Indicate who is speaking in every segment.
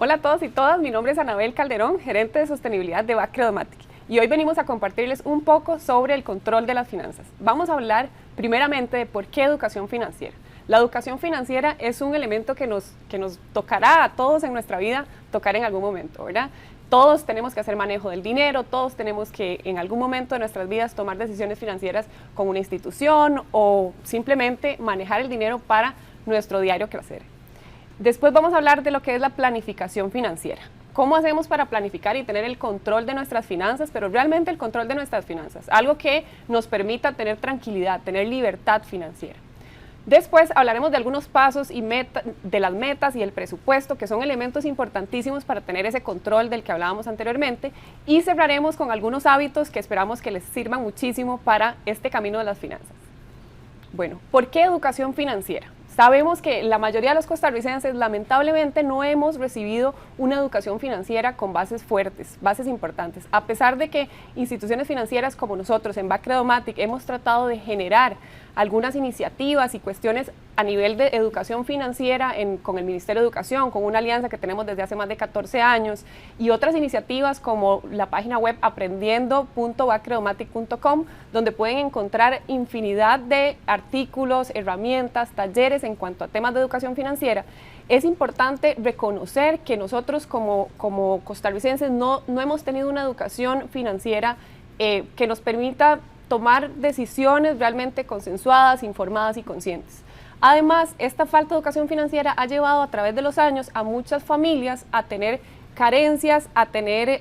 Speaker 1: Hola a todos y todas, mi nombre es Anabel Calderón, gerente de sostenibilidad de BAC Credomatic, y hoy venimos a compartirles un poco sobre el control de las finanzas. Vamos a hablar primeramente de por qué educación financiera. La educación financiera es un elemento que nos tocará a todos en nuestra vida tocar en algún momento, ¿verdad? Todos tenemos que hacer manejo del dinero, todos tenemos que en algún momento de nuestras vidas tomar decisiones financieras con una institución o simplemente manejar el dinero para nuestro diario crecer. Después vamos a hablar de lo que es la planificación financiera. ¿Cómo hacemos para planificar y tener el control de nuestras finanzas? Pero realmente el control de nuestras finanzas, algo que nos permita tener tranquilidad, tener libertad financiera. Después hablaremos de algunos pasos y de las metas y el presupuesto, que son elementos importantísimos para tener ese control del que hablábamos anteriormente, y cerraremos con algunos hábitos que esperamos que les sirvan muchísimo para este camino de las finanzas. Bueno, ¿por qué educación financiera? Sabemos que la mayoría de los costarricenses lamentablemente no hemos recibido una educación financiera con bases fuertes, bases importantes. A pesar de que instituciones financieras como nosotros en BAC Credomatic hemos tratado de generar algunas iniciativas y cuestiones a nivel de educación financiera con el Ministerio de Educación, con una alianza que tenemos desde hace más de 14 años y otras iniciativas como la página web aprendiendo.bacredomatic.com, donde pueden encontrar infinidad de artículos, herramientas, talleres en cuanto a temas de educación financiera. Es importante reconocer que nosotros como costarricenses no hemos tenido una educación financiera que nos permita tomar decisiones realmente consensuadas, informadas y conscientes. Además, esta falta de educación financiera ha llevado a través de los años a muchas familias a tener carencias, a tener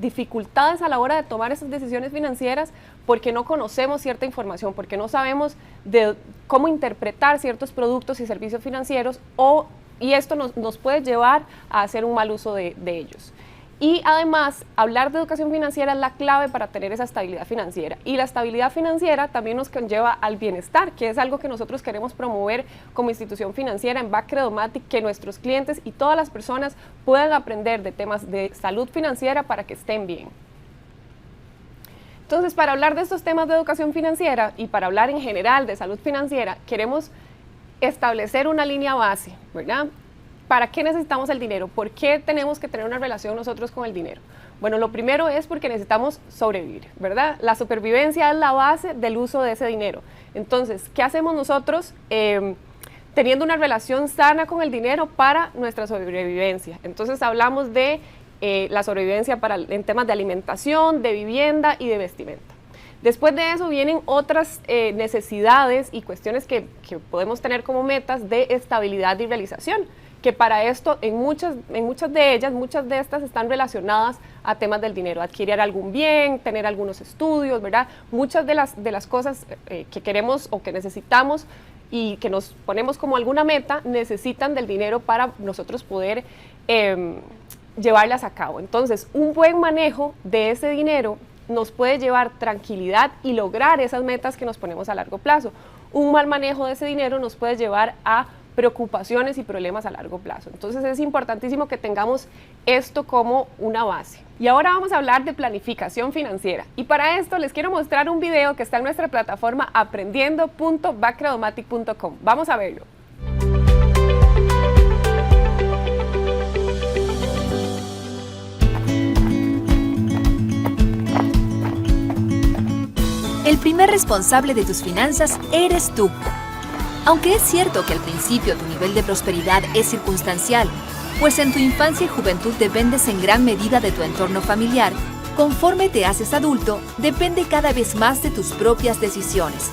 Speaker 1: dificultades a la hora de tomar esas decisiones financieras porque no conocemos cierta información, porque no sabemos de cómo interpretar ciertos productos y servicios financieros y esto nos puede llevar a hacer un mal uso de ellos. Y además, hablar de educación financiera es la clave para tener esa estabilidad financiera. Y la estabilidad financiera también nos conlleva al bienestar, que es algo que nosotros queremos promover como institución financiera en BAC Credomatic, que nuestros clientes y todas las personas puedan aprender de temas de salud financiera para que estén bien. Entonces, para hablar de estos temas de educación financiera y para hablar en general de salud financiera, queremos establecer una línea base, ¿verdad? ¿Para qué necesitamos el dinero? ¿Por qué tenemos que tener una relación nosotros con el dinero? Bueno, lo primero es porque necesitamos sobrevivir, ¿verdad? La supervivencia es la base del uso de ese dinero. Entonces, ¿qué hacemos nosotros teniendo una relación sana con el dinero para nuestra sobrevivencia? Entonces, hablamos de la sobrevivencia en temas de alimentación, de vivienda y de vestimenta. Después de eso vienen otras necesidades y cuestiones que podemos tener como metas de estabilidad y realización, que para esto en muchas de estas están relacionadas a temas del dinero, adquirir algún bien, tener algunos estudios, ¿verdad? Muchas de las cosas que queremos o que necesitamos y que nos ponemos como alguna meta necesitan del dinero para nosotros poder llevarlas a cabo. Entonces, un buen manejo de ese dinero nos puede llevar tranquilidad y lograr esas metas que nos ponemos a largo plazo. Un mal manejo de ese dinero nos puede llevar a preocupaciones y problemas a largo plazo. Entonces es importantísimo que tengamos esto como una base. Y ahora vamos a hablar de planificación financiera. Y para esto les quiero mostrar un video que está en nuestra plataforma aprendiendo.bacredomatic.com. Vamos a verlo.
Speaker 2: El primer responsable de tus finanzas eres tú. Aunque es cierto que al principio tu nivel de prosperidad es circunstancial, pues en tu infancia y juventud dependes en gran medida de tu entorno familiar, conforme te haces adulto, depende cada vez más de tus propias decisiones.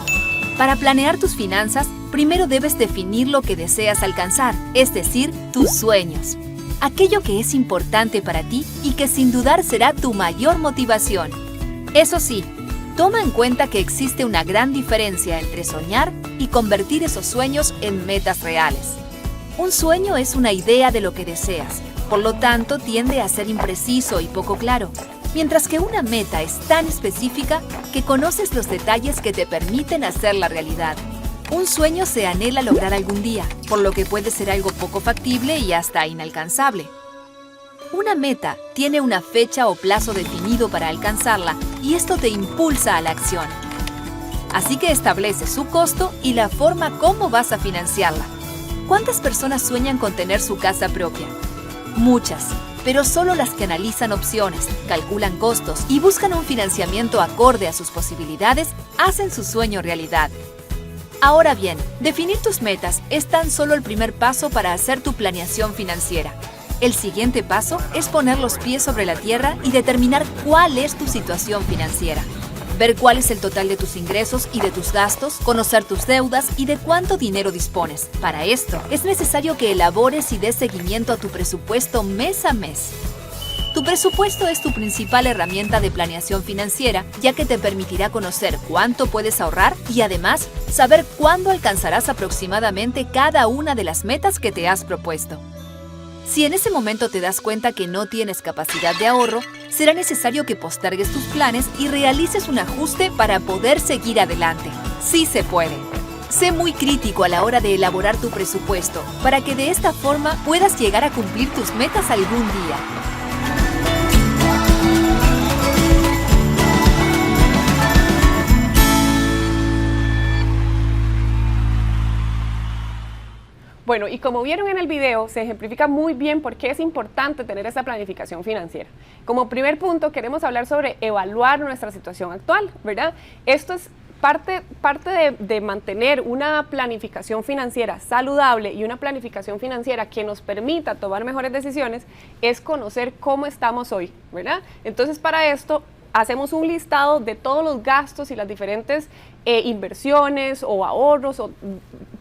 Speaker 2: Para planear tus finanzas, primero debes definir lo que deseas alcanzar, es decir, tus sueños. Aquello que es importante para ti y que sin dudar será tu mayor motivación. Eso sí, toma en cuenta que existe una gran diferencia entre soñar y convertir esos sueños en metas reales. Un sueño es una idea de lo que deseas, por lo tanto tiende a ser impreciso y poco claro, mientras que una meta es tan específica que conoces los detalles que te permiten hacerla realidad. Un sueño se anhela lograr algún día, por lo que puede ser algo poco factible y hasta inalcanzable. Una meta tiene una fecha o plazo definido para alcanzarla y esto te impulsa a la acción. Así que establece su costo y la forma cómo vas a financiarla. ¿Cuántas personas sueñan con tener su casa propia? Muchas, pero solo las que analizan opciones, calculan costos y buscan un financiamiento acorde a sus posibilidades hacen su sueño realidad. Ahora bien, definir tus metas es tan solo el primer paso para hacer tu planeación financiera. El siguiente paso es poner los pies sobre la tierra y determinar cuál es tu situación financiera. Ver cuál es el total de tus ingresos y de tus gastos, conocer tus deudas y de cuánto dinero dispones. Para esto, es necesario que elabores y des seguimiento a tu presupuesto mes a mes. Tu presupuesto es tu principal herramienta de planeación financiera, ya que te permitirá conocer cuánto puedes ahorrar y además saber cuándo alcanzarás aproximadamente cada una de las metas que te has propuesto. Si en ese momento te das cuenta que no tienes capacidad de ahorro, será necesario que postergues tus planes y realices un ajuste para poder seguir adelante. Sí se puede. Sé muy crítico a la hora de elaborar tu presupuesto, para que de esta forma puedas llegar a cumplir tus metas algún día.
Speaker 1: Bueno, y como vieron en el video, se ejemplifica muy bien por qué es importante tener esta planificación financiera. Como primer punto, queremos hablar sobre evaluar nuestra situación actual, ¿verdad? Esto es parte de mantener una planificación financiera saludable y una planificación financiera que nos permita tomar mejores decisiones, es conocer cómo estamos hoy, ¿verdad? Entonces, para esto, hacemos un listado de todos los gastos y las diferentes inversiones o ahorros o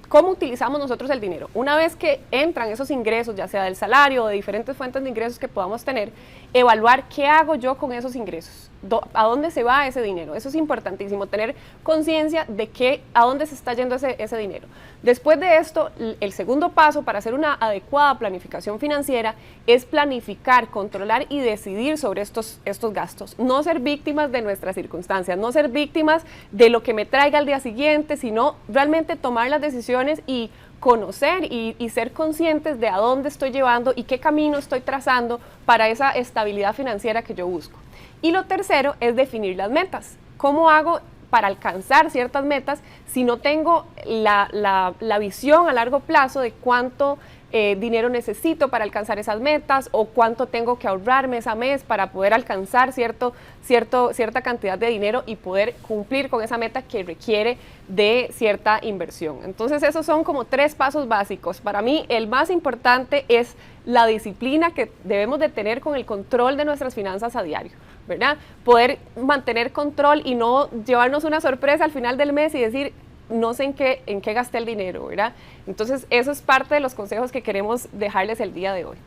Speaker 1: cómo utilizamos nosotros el dinero. Una vez que entran esos ingresos, ya sea del salario o de diferentes fuentes de ingresos que podamos tener, evaluar qué hago yo con esos ingresos, a dónde se va ese dinero. Eso es importantísimo, tener conciencia de a dónde se está yendo ese dinero. Después de esto, el segundo paso para hacer una adecuada planificación financiera es planificar, controlar y decidir sobre estos gastos. No ser víctimas de nuestras circunstancias, no ser víctimas de lo que me traiga al día siguiente, sino realmente tomar las decisiones y conocer y ser conscientes de a dónde estoy llevando y qué camino estoy trazando para esa estabilidad financiera que yo busco. Y lo tercero es definir las metas. ¿Cómo hago para alcanzar ciertas metas si no tengo la visión a largo plazo de cuánto dinero necesito para alcanzar esas metas o cuánto tengo que ahorrar mes a mes para poder alcanzar cierta cantidad de dinero y poder cumplir con esa meta que requiere de cierta inversión? Entonces esos son como 3 pasos básicos. Para mí el más importante es la disciplina que debemos de tener con el control de nuestras finanzas a diario, ¿verdad? Poder mantener control y no llevarnos una sorpresa al final del mes y decir, no sé en qué gasté el dinero, ¿verdad? Entonces, eso es parte de los consejos que queremos dejarles el día de hoy.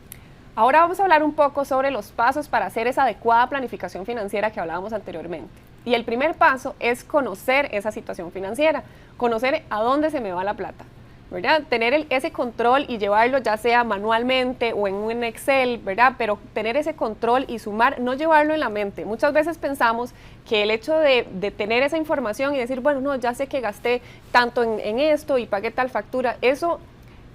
Speaker 1: Ahora vamos a hablar un poco sobre los pasos para hacer esa adecuada planificación financiera que hablábamos anteriormente. Y el primer paso es conocer esa situación financiera, conocer a dónde se me va la plata, ¿verdad? Tener ese control y llevarlo ya sea manualmente o en un Excel, ¿verdad? Pero tener ese control y sumar, no llevarlo en la mente. Muchas veces pensamos que el hecho de tener esa información y decir, bueno, no, ya sé que gasté tanto en esto y pagué tal factura, eso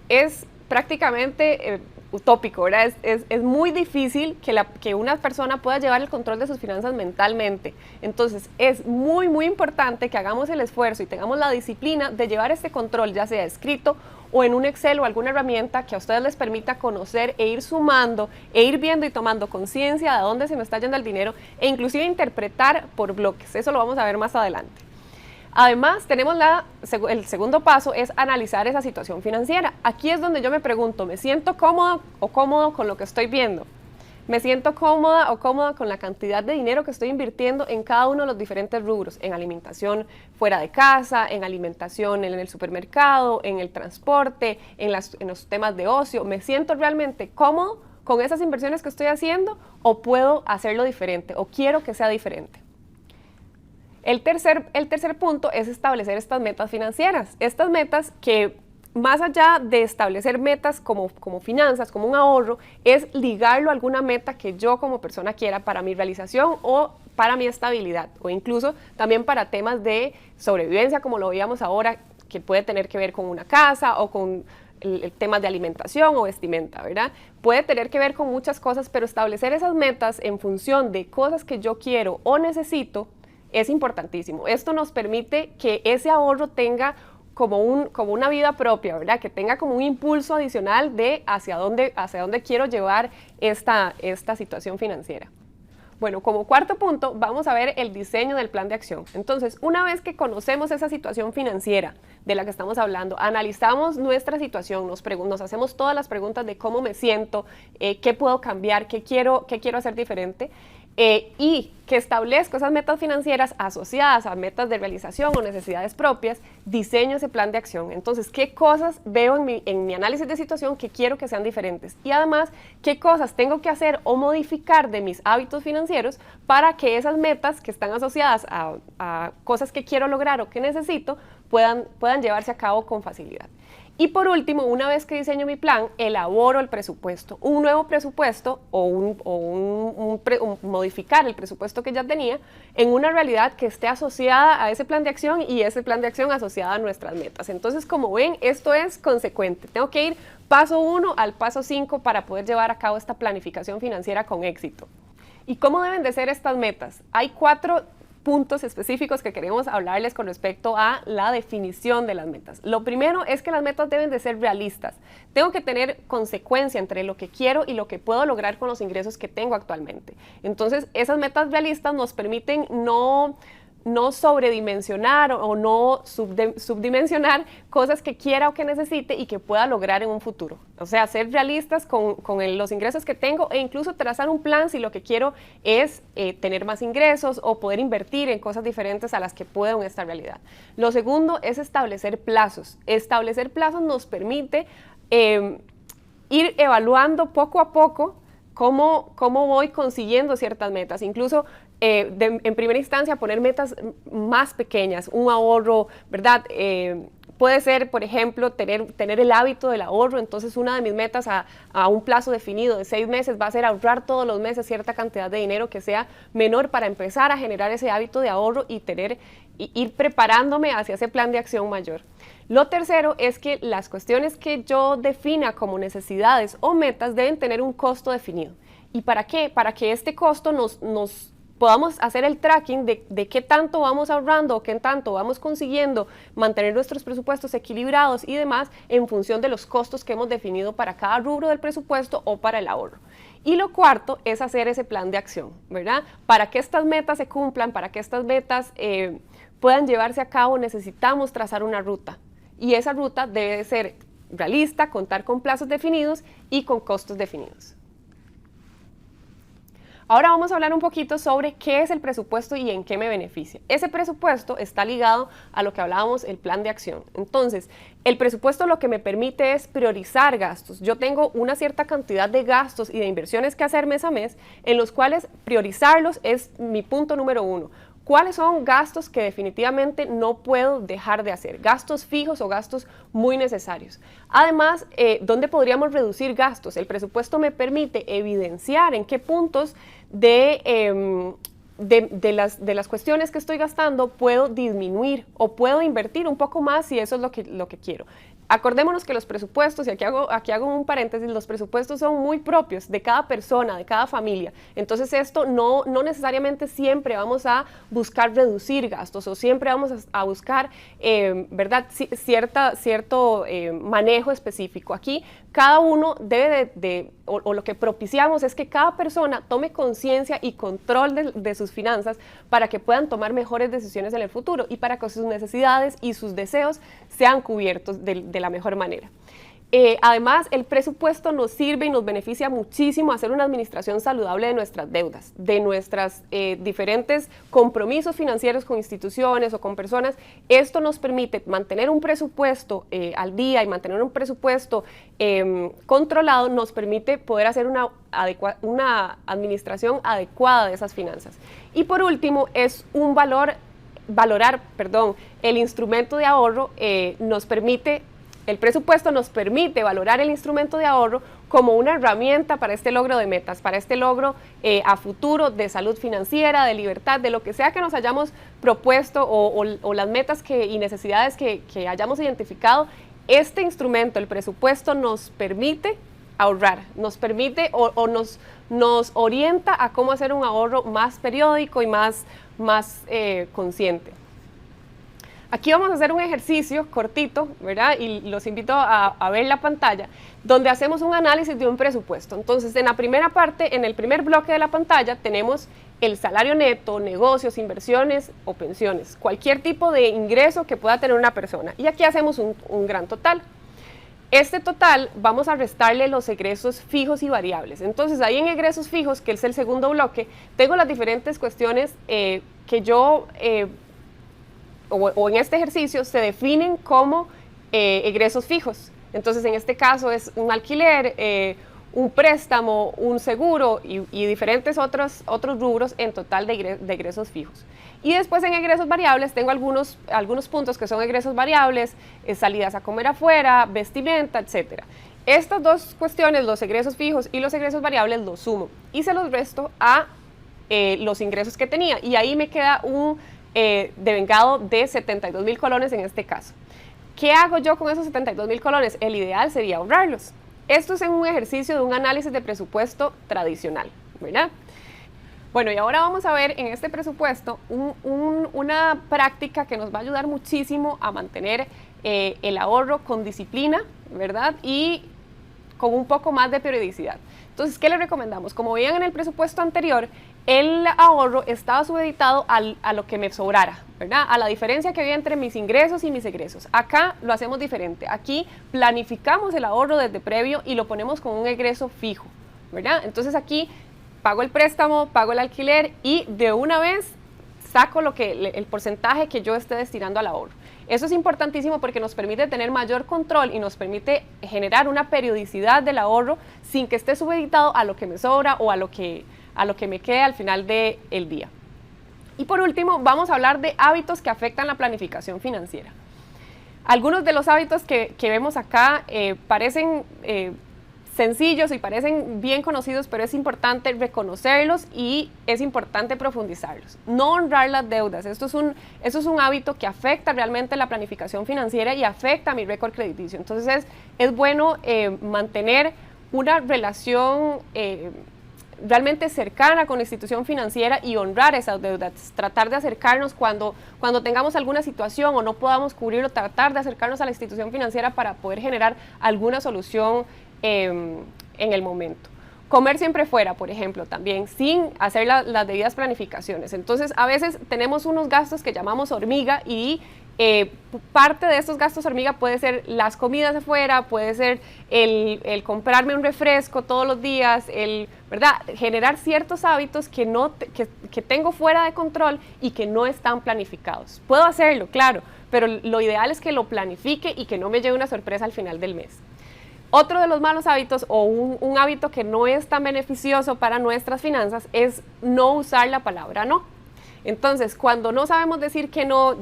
Speaker 1: es prácticamente utópico, ¿verdad? Es muy difícil que una persona pueda llevar el control de sus finanzas mentalmente. Entonces, es muy, muy importante que hagamos el esfuerzo y tengamos la disciplina de llevar este control, ya sea escrito o en un Excel o alguna herramienta que a ustedes les permita conocer e ir sumando, e ir viendo y tomando conciencia de a dónde se me está yendo el dinero e inclusive interpretar por bloques. Eso lo vamos a ver más adelante. Además, tenemos el segundo paso es analizar esa situación financiera. Aquí es donde yo me pregunto, ¿me siento cómoda o cómodo con lo que estoy viendo? ¿Me siento cómoda o cómoda con la cantidad de dinero que estoy invirtiendo en cada uno de los diferentes rubros? En alimentación fuera de casa, en alimentación en el supermercado, en el transporte, en los temas de ocio. ¿Me siento realmente cómodo con esas inversiones que estoy haciendo o puedo hacerlo diferente o quiero que sea diferente? El tercer punto es establecer estas metas financieras. Estas metas que, más allá de establecer metas como finanzas, como un ahorro, es ligarlo a alguna meta que yo como persona quiera para mi realización o para mi estabilidad, o incluso también para temas de sobrevivencia, como lo veíamos ahora, que puede tener que ver con una casa o con el tema de alimentación o vestimenta, ¿verdad? Puede tener que ver con muchas cosas, pero establecer esas metas en función de cosas que yo quiero o necesito es importantísimo. Esto nos permite que ese ahorro tenga como una vida propia, ¿verdad? Que tenga como un impulso adicional de hacia dónde quiero llevar esta situación financiera. Bueno, como cuarto punto, vamos a ver el diseño del plan de acción. Entonces, una vez que conocemos esa situación financiera de la que estamos hablando, analizamos nuestra situación, nos hacemos todas las preguntas de cómo me siento, qué puedo cambiar, qué quiero hacer diferente, y que establezco esas metas financieras asociadas a metas de realización o necesidades propias, diseño ese plan de acción. Entonces, ¿qué cosas veo en mi análisis de situación que quiero que sean diferentes? Y además, ¿qué cosas tengo que hacer o modificar de mis hábitos financieros para que esas metas que están asociadas a cosas que quiero lograr o que necesito puedan llevarse a cabo con facilidad? Y por último, una vez que diseño mi plan, elaboro el presupuesto, un nuevo presupuesto o modificar el presupuesto que ya tenía en una realidad que esté asociada a ese plan de acción y ese plan de acción asociada a nuestras metas. Entonces, como ven, esto es consecuente. Tengo que ir paso 1 al paso 5 para poder llevar a cabo esta planificación financiera con éxito. ¿Y cómo deben de ser estas metas? Hay 4 puntos específicos que queremos hablarles con respecto a la definición de las metas. Lo primero es que las metas deben de ser realistas. Tengo que tener consecuencia entre lo que quiero y lo que puedo lograr con los ingresos que tengo actualmente. Entonces, esas metas realistas nos permiten no sobredimensionar o no subdimensionar cosas que quiera o que necesite y que pueda lograr en un futuro. O sea, ser realistas con los ingresos que tengo e incluso trazar un plan si lo que quiero es tener más ingresos o poder invertir en cosas diferentes a las que puedo en esta realidad. Lo segundo es establecer plazos. Establecer plazos nos permite ir evaluando poco a poco cómo voy consiguiendo ciertas metas. Incluso en primera instancia poner metas más pequeñas, un ahorro, ¿verdad? Puede ser, por ejemplo, tener el hábito del ahorro. Entonces, una de mis metas a un plazo definido de 6 meses va a ser ahorrar todos los meses cierta cantidad de dinero que sea menor para empezar a generar ese hábito de ahorro y ir preparándome hacia ese plan de acción mayor. Lo tercero es que las cuestiones que yo defina como necesidades o metas deben tener un costo definido. ¿Y para qué? Para que este costo nos podamos hacer el tracking de qué tanto vamos ahorrando o qué tanto vamos consiguiendo mantener nuestros presupuestos equilibrados y demás en función de los costos que hemos definido para cada rubro del presupuesto o para el ahorro. Y lo cuarto es hacer ese plan de acción, ¿verdad? Para que estas metas se cumplan, para que estas metas puedan llevarse a cabo, necesitamos trazar una ruta. Y esa ruta debe ser realista, contar con plazos definidos y con costos definidos. Ahora vamos a hablar un poquito sobre qué es el presupuesto y en qué me beneficia. Ese presupuesto está ligado a lo que hablábamos, el plan de acción. Entonces, el presupuesto lo que me permite es priorizar gastos. Yo tengo una cierta cantidad de gastos y de inversiones que hacer mes a mes, en los cuales priorizarlos es mi punto número 1. ¿Cuáles son gastos que definitivamente no puedo dejar de hacer? Gastos fijos o gastos muy necesarios. Además, ¿dónde podríamos reducir gastos? El presupuesto me permite evidenciar en qué puntos de las cuestiones que estoy gastando puedo disminuir o puedo invertir un poco más si eso es lo que quiero. Acordémonos que los presupuestos, y aquí hago un paréntesis, los presupuestos son muy propios de cada persona, de cada familia. Entonces esto no necesariamente siempre vamos a buscar reducir gastos o siempre vamos a buscar, ¿verdad? Cierto manejo específico. Aquí cada uno debe o lo que propiciamos es que cada persona tome conciencia y control de sus finanzas para que puedan tomar mejores decisiones en el futuro y para que sus necesidades y sus deseos sean cubiertos de la mejor manera. Además, el presupuesto nos sirve y nos beneficia muchísimo a hacer una administración saludable de nuestras deudas, de nuestros diferentes compromisos financieros con instituciones o con personas. Esto nos permite mantener un presupuesto al día y mantener un presupuesto controlado, nos permite poder hacer una administración adecuada de esas finanzas. Y por último, es un valorar el instrumento de ahorro el presupuesto nos permite valorar el instrumento de ahorro como una herramienta para este logro de metas, para este logro a futuro de salud financiera, de libertad, de lo que sea que nos hayamos propuesto o las metas y necesidades que hayamos identificado. Este instrumento, el presupuesto, nos permite ahorrar, nos permite o nos orienta a cómo hacer un ahorro más periódico y más consciente. Aquí vamos a hacer un ejercicio cortito, ¿verdad? Y los invito a ver la pantalla, donde hacemos un análisis de un presupuesto. Entonces, en la primera parte, en el primer bloque de la pantalla, tenemos el salario neto, negocios, inversiones o pensiones, cualquier tipo de ingreso que pueda tener una persona. Y aquí hacemos un gran total. Este total vamos a restarle los egresos fijos y variables. Entonces, ahí en egresos fijos, que es el segundo bloque, tengo las diferentes cuestiones que yo... o en este ejercicio se definen como egresos fijos. Entonces, en este caso es un alquiler, un préstamo, un seguro y diferentes otros rubros en total de egresos fijos. Y después en egresos variables tengo algunos puntos que son egresos variables, salidas a comer afuera, vestimenta, etc. Estas dos cuestiones, los egresos fijos y los egresos variables, los sumo y se los resto a los ingresos que tenía. Y ahí me queda un devengado de 72.000 colones en este caso. ¿Qué hago yo con esos 72.000 colones? El ideal sería ahorrarlos. Esto es en un ejercicio de un análisis de presupuesto tradicional, ¿verdad? Bueno, y ahora vamos a ver en este presupuesto una práctica que nos va a ayudar muchísimo a mantener el ahorro con disciplina, ¿verdad? Y con un poco más de periodicidad. Entonces, ¿qué les recomendamos? Como veían en el presupuesto anterior, el ahorro estaba supeditado a lo que me sobrara, ¿verdad? A la diferencia que había entre mis ingresos y mis egresos. Acá lo hacemos diferente. Aquí planificamos el ahorro desde previo y lo ponemos con un egreso fijo, ¿verdad? Entonces aquí pago el préstamo, pago el alquiler y de una vez saco el porcentaje que yo esté destinando al ahorro. Eso es importantísimo porque nos permite tener mayor control y nos permite generar una periodicidad del ahorro sin que esté supeditado a lo que me sobra o a lo que me quede al final del día. Y por último, vamos a hablar de hábitos que afectan la planificación financiera. Algunos de los hábitos que vemos acá parecen sencillos y parecen bien conocidos, pero es importante reconocerlos y es importante profundizarlos. No honrar las deudas. Esto es un hábito que afecta realmente la planificación financiera y afecta mi récord crediticio. Entonces es bueno mantener una relación realmente cercana con la institución financiera y honrar esas deudas, tratar de acercarnos cuando tengamos alguna situación o no podamos cubrirlo, tratar de acercarnos a la institución financiera para poder generar alguna solución en el momento. Comer siempre fuera, por ejemplo, también, sin hacer las debidas planificaciones. Entonces, a veces tenemos unos gastos que llamamos hormiga y parte de estos gastos hormiga puede ser las comidas afuera, puede ser el comprarme un refresco todos los días, ¿verdad? Generar ciertos hábitos que tengo fuera de control y que no están planificados. Puedo hacerlo, claro, pero lo ideal es que lo planifique y que no me lleve una sorpresa al final del mes. Otro de los malos hábitos o un hábito que no es tan beneficioso para nuestras finanzas es no usar la palabra no. Entonces, cuando no sabemos decir que no,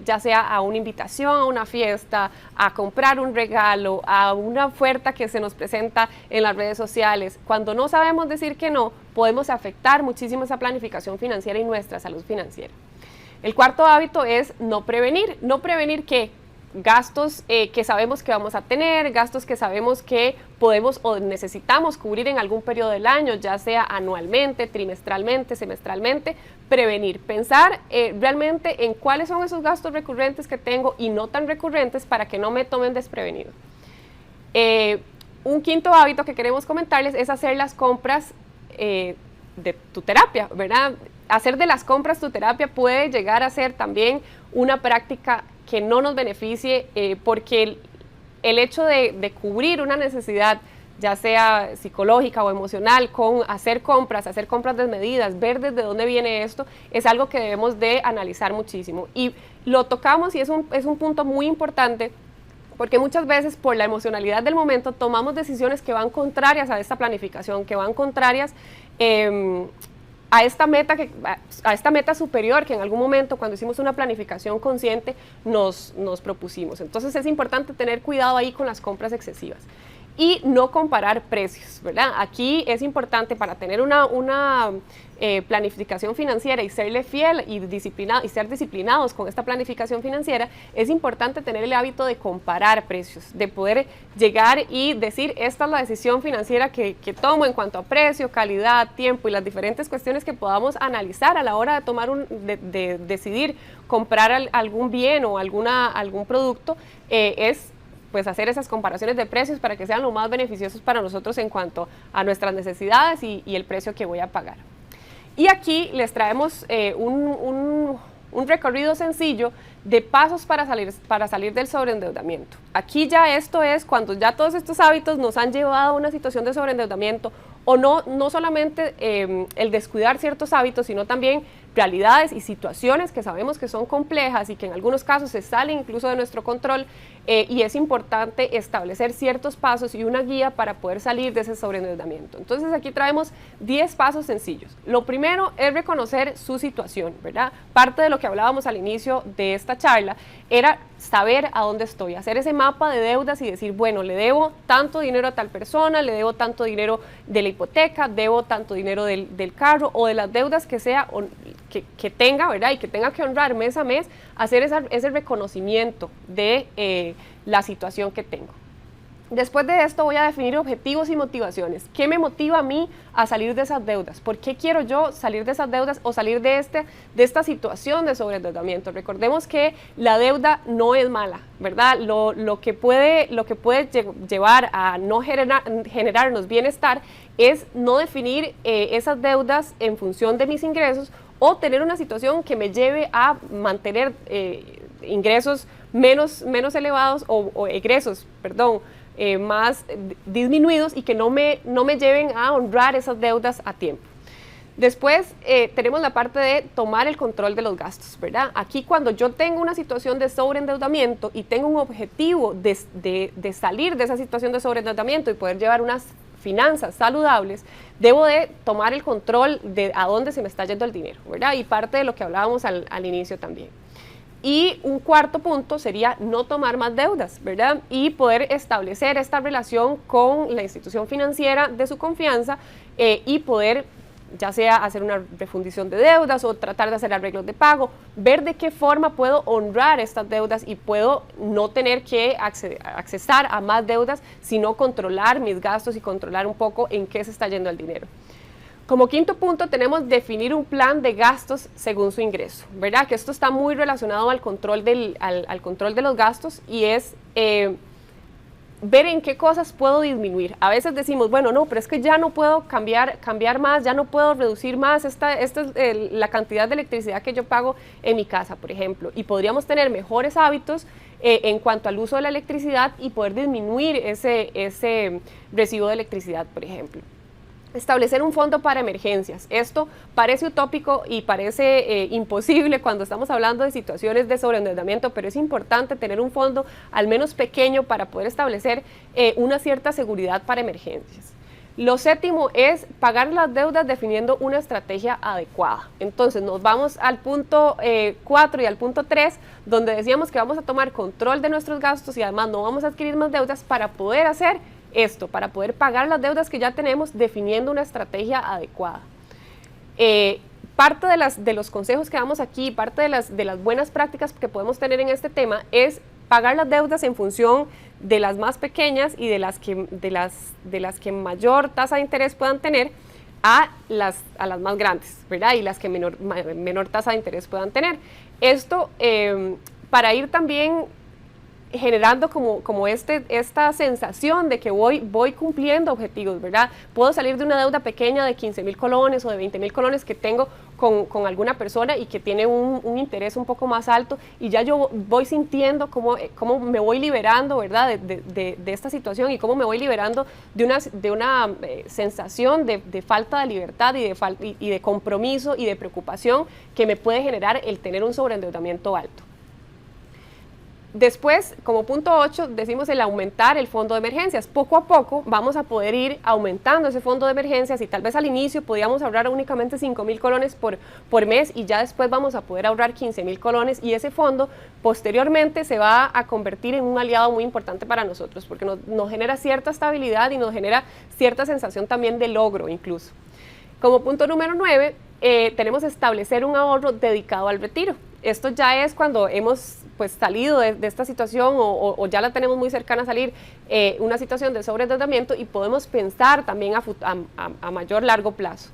Speaker 1: ya sea a una invitación, a una fiesta, a comprar un regalo, a una oferta que se nos presenta en las redes sociales, cuando no sabemos decir que no, podemos afectar muchísimo esa planificación financiera y nuestra salud financiera. El cuarto hábito es no prevenir. ¿No prevenir qué? Gastos que sabemos que vamos a tener, gastos que sabemos que podemos o necesitamos cubrir en algún periodo del año, ya sea anualmente, trimestralmente, semestralmente. Prevenir, pensar realmente en cuáles son esos gastos recurrentes que tengo y no tan recurrentes para que no me tomen desprevenido. Un quinto hábito que queremos comentarles es hacer las compras de tu terapia, ¿verdad? Hacer de las compras tu terapia puede llegar a ser también una práctica que no nos beneficie porque el hecho de cubrir una necesidad, ya sea psicológica o emocional, con hacer compras desmedidas, ver desde dónde viene esto, es algo que debemos de analizar muchísimo. Y lo tocamos y es un punto muy importante porque muchas veces por la emocionalidad del momento tomamos decisiones que van contrarias a esta planificación, que van contrarias a esta meta superior que en algún momento cuando hicimos una planificación consciente nos propusimos. Entonces es importante tener cuidado ahí con las compras excesivas. y no comparar precios, ¿verdad? Aquí es importante para tener una planificación financiera y serle fiel y ser disciplinados con esta planificación financiera, es importante tener el hábito de comparar precios, de poder llegar y decir, esta es la decisión financiera que tomo en cuanto a precio, calidad, tiempo y las diferentes cuestiones que podamos analizar a la hora de tomar de decidir comprar algún bien o algún producto, es pues hacer esas comparaciones de precios para que sean lo más beneficiosos para nosotros en cuanto a nuestras necesidades y el precio que voy a pagar. Y aquí les traemos un recorrido sencillo de pasos para salir del sobreendeudamiento. Aquí ya esto es cuando ya todos estos hábitos nos han llevado a una situación de sobreendeudamiento o no solamente el descuidar ciertos hábitos, sino también realidades y situaciones que sabemos que son complejas y que en algunos casos se salen incluso de nuestro control y es importante establecer ciertos pasos y una guía para poder salir de ese sobreendeudamiento. Entonces aquí traemos 10 pasos sencillos. Lo primero es reconocer su situación, ¿verdad? Parte de lo que hablábamos al inicio de esta charla era saber a dónde estoy, hacer ese mapa de deudas y decir, bueno, le debo tanto dinero a tal persona, le debo tanto dinero de la hipoteca, debo tanto dinero del carro o de las deudas que sea que tenga, ¿verdad? Y que tenga que honrar mes a mes, hacer ese reconocimiento de la situación que tengo. Después de esto voy a definir objetivos y motivaciones. ¿Qué me motiva a mí a salir de esas deudas? ¿Por qué quiero yo salir de esas deudas o salir de esta situación de sobreendeudamiento? Recordemos que la deuda no es mala, ¿verdad? Lo que puede llevar a no generarnos bienestar es no definir esas deudas en función de mis ingresos o tener una situación que me lleve a mantener ingresos menos elevados o egresos, perdón, más disminuidos y que no me lleven a honrar esas deudas a tiempo. Después tenemos la parte de tomar el control de los gastos, ¿verdad? Aquí cuando yo tengo una situación de sobreendeudamiento y tengo un objetivo de salir de esa situación de sobreendeudamiento y poder llevar unas finanzas saludables, debo de tomar el control de a dónde se me está yendo el dinero, ¿verdad? Y parte de lo que hablábamos al inicio también. Y un cuarto punto sería no tomar más deudas, ¿verdad? Y poder establecer esta relación con la institución financiera de su confianza y poder, ya sea hacer una refundición de deudas o tratar de hacer arreglos de pago, ver de qué forma puedo honrar estas deudas y puedo no tener que accesar a más deudas, sino controlar mis gastos y controlar un poco en qué se está yendo el dinero. Como quinto punto tenemos definir un plan de gastos según su ingreso, ¿verdad? Que esto está muy relacionado al control al control de los gastos y es ver en qué cosas puedo disminuir. A veces decimos, bueno, no, pero es que ya no puedo cambiar más, ya no puedo reducir más esta es la cantidad de electricidad que yo pago en mi casa, por ejemplo, y podríamos tener mejores hábitos en cuanto al uso de la electricidad y poder disminuir ese recibo de electricidad, por ejemplo. Establecer un fondo para emergencias. Esto parece utópico y parece imposible cuando estamos hablando de situaciones de sobreendeudamiento, pero es importante tener un fondo al menos pequeño para poder establecer una cierta seguridad para emergencias. Lo séptimo es pagar las deudas definiendo una estrategia adecuada. Entonces nos vamos al punto 4 y al punto 3, donde decíamos que vamos a tomar control de nuestros gastos y además no vamos a adquirir más deudas para poder hacer esto, para poder pagar las deudas que ya tenemos definiendo una estrategia adecuada. Parte de los consejos que damos aquí, parte de las buenas prácticas que podemos tener en este tema es pagar las deudas en función de las más pequeñas y de las que mayor tasa de interés puedan tener a las más grandes, ¿verdad? Y las que menor tasa de interés puedan tener. Esto para ir también generando como esta sensación de que voy cumpliendo objetivos, ¿verdad? Puedo salir de una deuda pequeña de 15,000 colones o de 20,000 colones que tengo con alguna persona y que tiene un interés un poco más alto y ya yo voy sintiendo cómo me voy liberando, ¿verdad? De esta situación y cómo me voy liberando de una sensación de falta de libertad y de compromiso y de preocupación que me puede generar el tener un sobreendeudamiento alto. Después, como punto 8, decimos el aumentar el fondo de emergencias. Poco a poco vamos a poder ir aumentando ese fondo de emergencias y tal vez al inicio podíamos ahorrar únicamente 5.000 colones por mes y ya después vamos a poder ahorrar 15.000 colones y ese fondo posteriormente se va a convertir en un aliado muy importante para nosotros porque nos genera cierta estabilidad y nos genera cierta sensación también de logro incluso. Como punto número 9, tenemos establecer un ahorro dedicado al retiro. Esto ya es cuando hemos pues salido de esta situación o ya la tenemos muy cercana a salir, una situación de sobreendeudamiento y podemos pensar también a mayor largo plazo.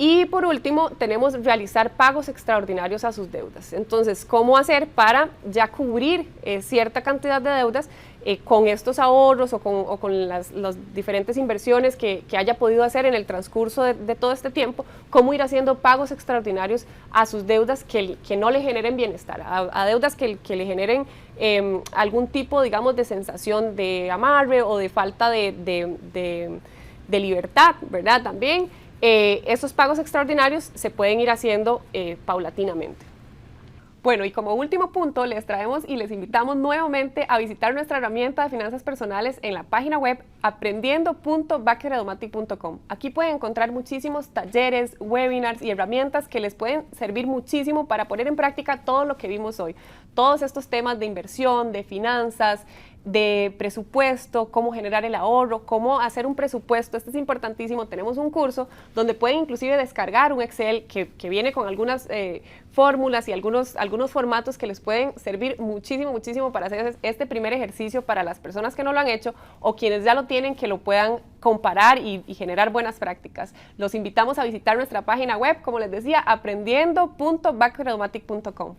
Speaker 1: Y por último, tenemos realizar pagos extraordinarios a sus deudas. Entonces, ¿cómo hacer para ya cubrir cierta cantidad de deudas con estos ahorros o con las diferentes inversiones que haya podido hacer en el transcurso de todo este tiempo? ¿Cómo ir haciendo pagos extraordinarios a sus deudas que no le generen bienestar, a deudas que le generen algún tipo, digamos, de sensación de amarre o de falta de libertad, ¿verdad? También. Esos pagos extraordinarios se pueden ir haciendo paulatinamente. Bueno, y como último punto, les traemos y les invitamos nuevamente a visitar nuestra herramienta de finanzas personales en la página web aprendiendo.backcredomatic.com. Aquí pueden encontrar muchísimos talleres, webinars y herramientas que les pueden servir muchísimo para poner en práctica todo lo que vimos hoy. Todos estos temas de inversión, de finanzas, de presupuesto, cómo generar el ahorro, cómo hacer un presupuesto. Esto es importantísimo. Tenemos un curso donde pueden inclusive descargar un Excel que viene con algunas fórmulas y algunos formatos que les pueden servir muchísimo para hacer este primer ejercicio para las personas que no lo han hecho o quienes ya lo tienen, que lo puedan comparar y generar buenas prácticas. Los invitamos a visitar nuestra página web, como les decía, aprendiendo.backcredomatic.com.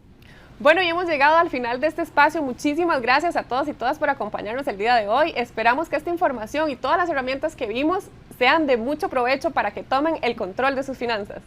Speaker 1: Bueno, y hemos llegado al final de este espacio. Muchísimas gracias a todos y todas por acompañarnos el día de hoy. Esperamos que esta información y todas las herramientas que vimos sean de mucho provecho para que tomen el control de sus finanzas.